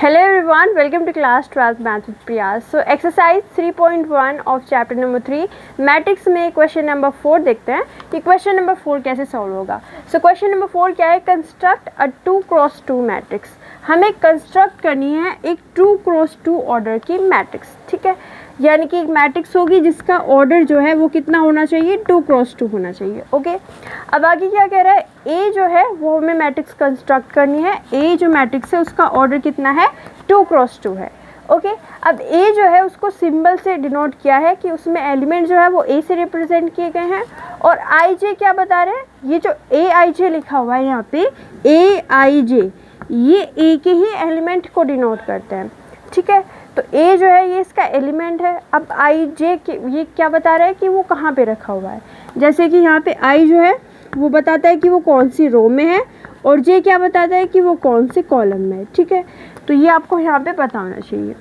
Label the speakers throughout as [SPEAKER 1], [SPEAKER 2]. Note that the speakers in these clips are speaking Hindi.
[SPEAKER 1] Hello everyone, welcome to class 12th math with Priya. So exercise 3.1 of chapter number 3 matrix में क्वेश्चन नंबर 4 देखते हैं कि क्वेश्चन नंबर 4 कैसे सॉल्व होगा. सो क्वेश्चन नंबर 4 क्या है, कंस्ट्रक्ट अ 2x2 मैट्रिक्स. हमें कंस्ट्रक्ट करनी है एक 2x2 ऑर्डर की मैट्रिक्स. ठीक है, यानी कि एक मैट्रिक्स होगी जिसका ऑर्डर जो है वो कितना होना चाहिए, 2x2 होना चाहिए. ओके, अब आगे क्या कह रहा है, ए जो है वो हमें मैट्रिक्स कंस्ट्रक्ट करनी है. ए जो मैट्रिक्स है उसका ऑर्डर कितना है, 2x2 है. ओके, अब ए जो है उसको सिंबल से डिनोट किया है कि उसमें एलिमेंट जो है वो ए से रिप्रेजेंट किए गए हैं. और आई जे क्या बता रहे हैं, ये जो ए आई जे लिखा हुआ है यहाँ पे, ए आई जे, ये ए के ही एलिमेंट को डिनोट करते हैं. ठीक है, तो ए जो है ये इसका एलिमेंट है. अब आई जे ये क्या बता रहा है कि वो कहाँ पे रखा हुआ है. जैसे कि यहाँ पे आई जो है वो बताता है कि वो कौन सी रो में है, और जे क्या बताता है कि वो कौन से कॉलम में है. ठीक है, तो ये आपको यहाँ पे पता होना चाहिए.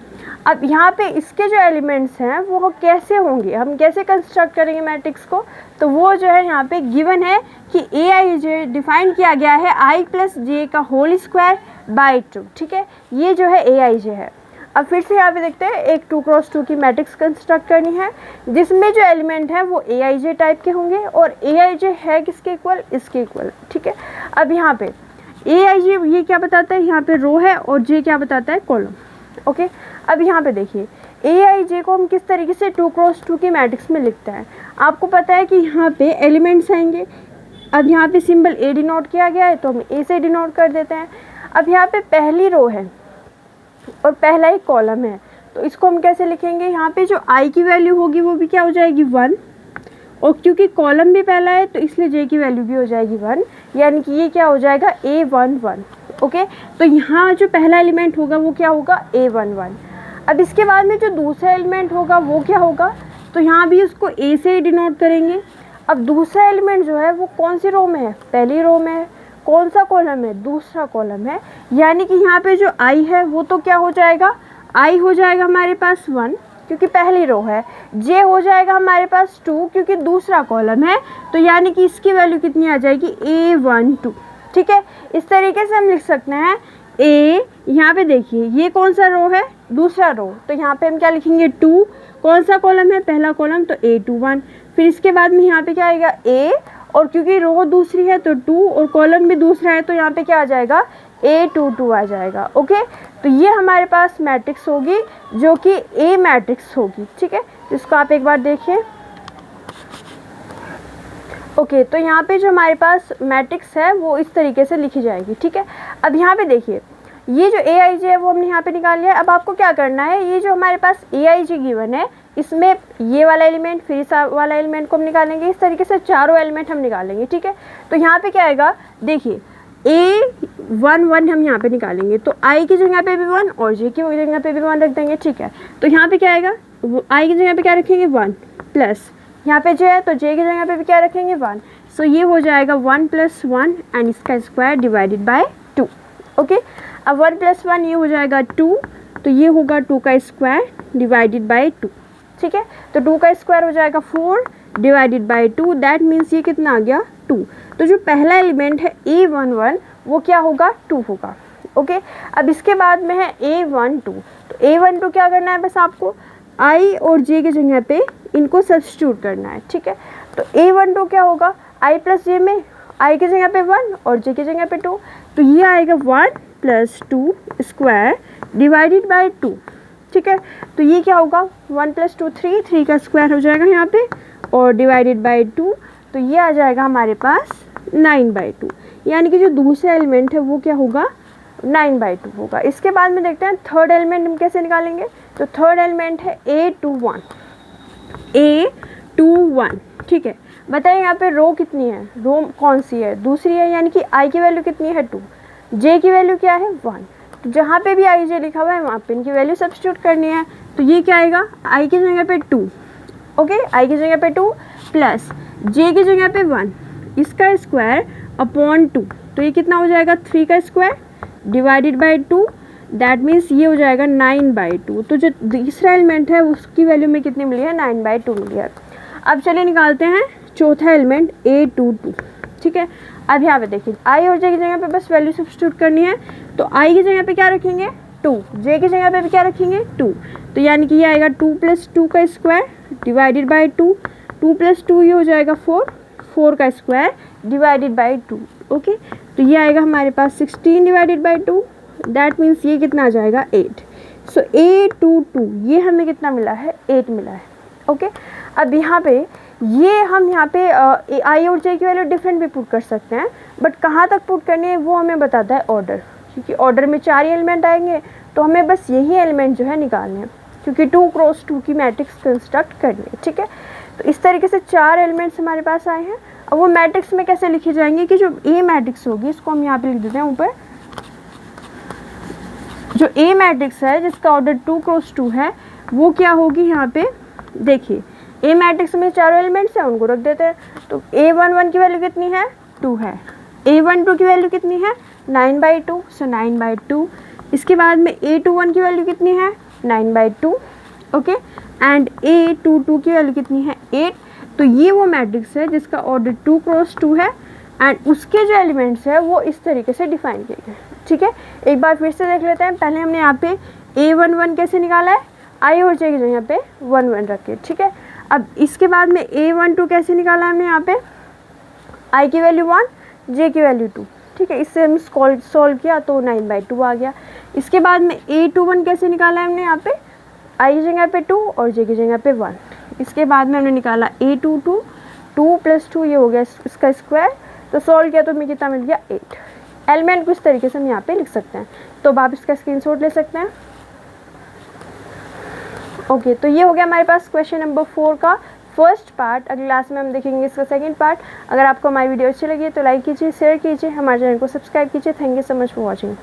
[SPEAKER 1] अब यहाँ पे इसके जो एलिमेंट्स हैं वो कैसे होंगे, हम कैसे कंस्ट्रक्ट करेंगे मैट्रिक्स को, तो वो जो है यहाँ पे गिवन है कि ए आई जे डिफाइन किया गया है आई प्लस जे का होल स्क्वायर बाई 2. ठीक है, ये जो है ए आई जे है. अब फिर से यहाँ पे देखते हैं, एक 2x2 की मैट्रिक्स कंस्ट्रक्ट करनी है जिसमें जो एलिमेंट है वो ए आई जे टाइप के होंगे, और ए आई जे है किसके इक्वल, इसके इक्वल. ठीक है, अब यहाँ पे ए आई जे ये क्या बताता है, यहाँ पे रो है, और जे क्या बताता है, कॉलम. ओके, अब यहाँ पे देखिए ए आई जे को हम किस तरीके से 2x2 की मैट्रिक्स में लिखते हैं. आपको पता है कि यहाँ पे एलिमेंट्स आएंगे. अब यहाँ पे सिंबल ए डिनोट किया गया है तो हम ए से डिनोट कर देते हैं. अब यहाँ पे पहली रो है और पहला ही कॉलम है, तो इसको हम कैसे लिखेंगे, यहाँ पे जो आई की वैल्यू होगी वो भी क्या हो जाएगी, 1. और क्योंकि कॉलम भी पहला है तो इसलिए जे की वैल्यू भी हो जाएगी 1, यानी कि ये क्या हो जाएगा, A11. ओके, तो यहाँ जो पहला एलिमेंट होगा वो क्या होगा, A11. अब इसके बाद में जो दूसरा एलिमेंट होगा वो क्या होगा, तो यहाँ भी उसको ए से ही डिनोट करेंगे. अब दूसरा एलिमेंट जो है वो कौन सी रो में है, पहली रो में है. कौन सा कॉलम है, दूसरा कॉलम है, यानी कि यहाँ पे जो आई है वो तो क्या हो जाएगा, आई हो जाएगा हमारे पास 1 क्योंकि पहली रो है. जे हो जाएगा हमारे पास 2 क्योंकि दूसरा कॉलम है, तो यानी कि इसकी वैल्यू कितनी आ जाएगी, A12. ठीक है, इस तरीके से हम लिख सकते हैं. ए यहाँ पे देखिए ये कौन सा रो है, दूसरा रो, तो यहाँ पे हम क्या लिखेंगे, 2. कौन सा कॉलम है, पहला कॉलम, तो A21. फिर इसके बाद में यहाँ पे क्या आएगा, ए, और क्योंकि रो दूसरी है तो 2, और कॉलम भी दूसरा है तो यहाँ पे क्या आ जाएगा, A22 आ जाएगा. ओके, तो ये हमारे पास मैट्रिक्स होगी जो कि ए मैट्रिक्स होगी. ठीक है, इसको आप एक बार देखिए. ओके, तो यहाँ पे जो हमारे पास मैट्रिक्स है वो इस तरीके से लिखी जाएगी. ठीक है, अब यहाँ पे देखिए ये जो ए आई जे है वो हमने यहाँ पे निकाल लिया है. अब आपको क्या करना है, ये जो हमारे पास ए आई जे गिवन है इसमें ये वाला एलिमेंट, फिर इस वाला एलिमेंट को हम निकालेंगे. इस तरीके से चारों एलिमेंट हम निकालेंगे. ठीक है, तो यहाँ पे क्या आएगा, देखिए A11 हम यहाँ पे निकालेंगे, तो आई की जगह पे भी 1 और जे की जगह पे भी 1 रख देंगे. ठीक है, तो यहाँ पे क्या आएगा, आई की जगह पे क्या रखेंगे, 1 प्लस यहाँ पे जे है तो जे की जगह पे भी क्या रखेंगे, 1. सो ये हो जाएगा 1 + 1 एंड इसका स्क्वायर डिवाइडेड बाय 2. ओके, अब 1 + 1 ये हो जाएगा 2, तो ये होगा 2 का स्क्वायर डिवाइडेड बाय 2. ठीक है, तो 2 का स्क्वायर हो जाएगा 4 डिवाइडेड बाय 2. दैट मीन्स ये कितना आ गया, 2. तो जो पहला एलिमेंट है A11 वो क्या होगा, 2 होगा. ओके, अब इसके बाद में है A12. तो A12 क्या करना है, बस आपको आई और जे की जगह पे इनको सब्स्टिट्यूट करना है. ठीक है, तो A12 क्या होगा, आई प्लस जे में आई की जगह पे 1 और जे की जगह पे 2, तो ये आएगा 1 + 2 स्क्वायर डिवाइडेड बाय 2. ठीक है, तो ये क्या होगा, 1 + 2 3 का स्क्वायर हो जाएगा यहाँ पे, और डिवाइडेड बाय 2, तो ये आ जाएगा हमारे पास 9/2. यानी कि जो दूसरा एलिमेंट है वो क्या होगा, 9/2 होगा. इसके बाद में देखते हैं थर्ड एलिमेंट हम कैसे निकालेंगे. तो थर्ड एलिमेंट है A21. A21. ठीक है, बताइए यहाँ पे रो कितनी है, रो कौन सी है, दूसरी है, यानी कि आई की वैल्यू कितनी है, 2. जे की वैल्यू क्या है, 1. तो जहाँ पे भी आई जे लिखा हुआ है वहाँ पे इनकी वैल्यू सब्स्टिट्यूट करनी है. तो ये क्या आएगा, आई की जगह पे 2. ओके, आई की जगह पे 2 प्लस जे की जगह पे 1, इसका स्क्वायर अपॉन 2, तो ये कितना हो जाएगा, 3 का square divided by 2. That means ये हो जाएगा 9/2. तो जो तीसरा एलिमेंट है उसकी वैल्यू में कितनी मिली है, 9/2 मिली है. अब चलिए निकालते हैं चौथा एलिमेंट A22. ठीक है, अब यहाँ पे देखिए आई और जे की जगह पे बस वैल्यू सब्स्टिट्यूट करनी है. तो आई की जगह पे क्या रखेंगे, 2, जे की जगह पे भी क्या रखेंगे 2, तो यानी कि ये आएगा 2 + 2 का स्क्वायर डिवाइडेड बाई 2, 2 + 2 ये हो जाएगा 4, 4 का स्क्वायर डिवाइडेड बाई 2। ओके, तो ये आएगा हमारे पास 16 डिवाइडेड बाई 2, दैट मीन्स ये कितना आ जाएगा 8। सो 822 ये हमें कितना मिला है 8 मिला है। ओके, अब यहाँ पे ये हम यहाँ पे आई और जे की वैल्यू डिफरेंट भी पुट कर सकते हैं, बट कहाँ तक पुट करनी है वो हमें बताता है ऑर्डर, क्योंकि ऑर्डर में 4 ही एलिमेंट आएंगे तो हमें बस यही एलिमेंट जो है निकालने हैं, क्योंकि 2 क्रॉस 2 की मैट्रिक्स कंस्ट्रक्ट करनी है। ठीक है, तो इस तरीके से 4 एलिमेंट्स हमारे पास आए हैं। अब वो मैट्रिक्स में कैसे लिखे जाएंगे कि जो ए मैट्रिक्स होगी इसको हम यहाँ पे लिख देते हैं ऊपर, जो ए मैट्रिक्स है जिसका ऑर्डर 2 क्रॉस 2 है वो क्या होगी, यहाँ पे देखिए ए मैट्रिक्स में 4 एलिमेंट्स हैं उनको रख देते हैं। तो A11 की वैल्यू कितनी है 2 है, A12 की वैल्यू कितनी है 9/2, सो 9/2। इसके बाद में A21 की वैल्यू कितनी है 9/2, ओके, एंड A22 की वैल्यू कितनी है 8। तो ये वो मैट्रिक्स है जिसका ऑर्डर 2 क्रॉस 2 है एंड उसके जो एलिमेंट्स है वो इस तरीके से डिफाइन किए गए। ठीक है, एक बार फिर से देख लेते हैं। पहले हमने यहाँ पे A11 कैसे निकाला है, आई और जे की जगह पे 1 1 रख के। ठीक है, अब इसके बाद में A12 कैसे निकाला हमने यहाँ पे, आई की वैल्यू 1, जे की वैल्यू 2। ठीक है, इससे हम सॉल्व किया तो 9/2 आ गया। इसके बाद में A21 कैसे निकाला है हमने यहाँ पे, आई की जगह पे 2 और जे की जगह पे 1। इसके बाद में हमने निकाला A22, 2 + 2 ये हो गया इसका स्क्वायर, तो सॉल्व किया तो हमें कितना मिल गया 8। एलिमेंट को इस तरीके से हम यहाँ पे लिख सकते हैं, तो अब आप इसका स्क्रीनशॉट ले सकते हैं। ओके, तो ये हो गया हमारे पास क्वेश्चन नंबर 4 का फर्स्ट पार्ट। अगली क्लास में हम देखेंगे इसका सेकंड पार्ट। अगर आपको हमारी वीडियो अच्छी लगी तो लाइक कीजिए, शेयर कीजिए, हमारे चैनल को सब्सक्राइब कीजिए। Thank you so much for watching.